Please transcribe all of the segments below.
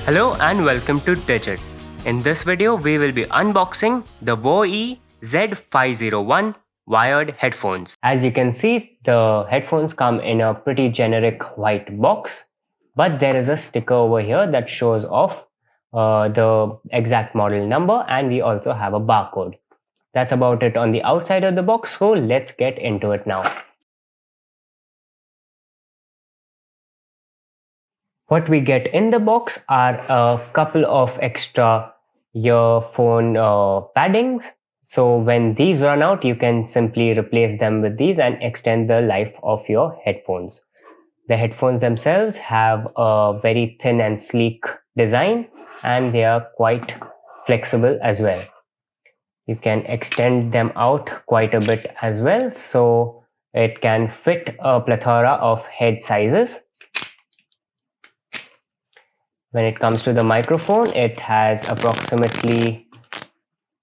Hello and welcome to Digit. In this video, we will be unboxing the VOYEE Z501 wired headphones. As you can see, the headphones come in a pretty generic white box, but there is a sticker over here that shows off the exact model number, and we also have a barcode. That's about it on the outside of the box, so let's get into it now. What we get in the box are a couple of extra earphone paddings. So when these run out, you can simply replace them with these and extend the life of your headphones. The headphones themselves have a very thin and sleek design, and they are quite flexible as well. You can extend them out quite a bit as well, so it can fit a plethora of head sizes. When it comes to the microphone, it has approximately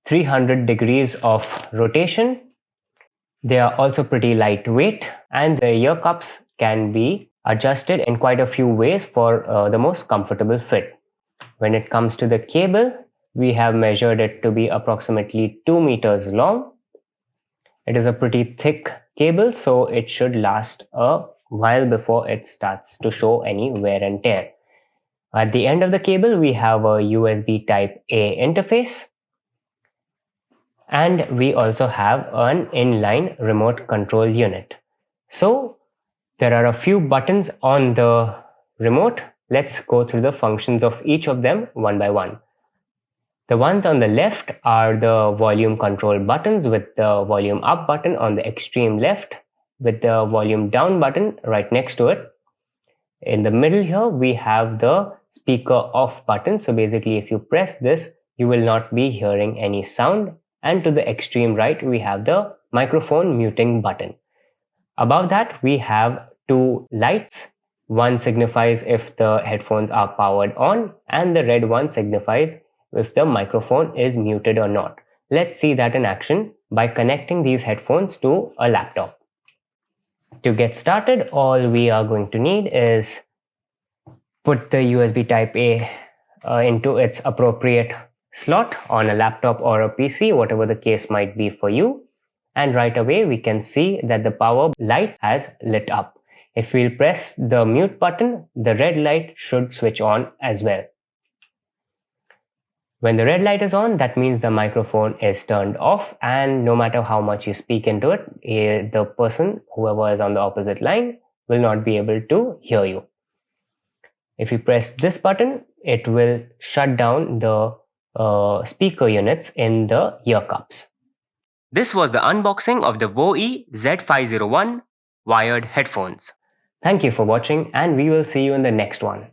300 degrees of rotation. They are also pretty lightweight, and the ear cups can be adjusted in quite a few ways for the most comfortable fit. When it comes to the cable, we have measured it to be approximately 2 meters long. It is a pretty thick cable, so it should last a while before it starts to show any wear and tear. At the end of the cable, we have a USB Type A interface, and we also have an inline remote control unit. So there are a few buttons on the remote. Let's go through the functions of each of them one by one. The ones on the left are the volume control buttons, with the volume up button on the extreme left, with the volume down button right next to it. In the middle here, we have the speaker off button. So basically, if you press this, you will not be hearing any sound. And to the extreme right, we have the microphone muting button. Above that, we have two lights. One signifies if the headphones are powered on, and the red one signifies if the microphone is muted or not. Let's see that in action by connecting these headphones to a laptop. To get started, all we are going to need is put the USB Type A into its appropriate slot on a laptop or a PC, whatever the case might be for you. And right away, we can see that the power light has lit up. If we'll press the mute button, the red light should switch on as well. When the red light is on, that means the microphone is turned off, and no matter how much you speak into it, the person, whoever is on the opposite line, will not be able to hear you. If you press this button, it will shut down the speaker units in the ear cups. This was the unboxing of the VOYEE Z501 wired headphones. Thank you for watching, and we will see you in the next one.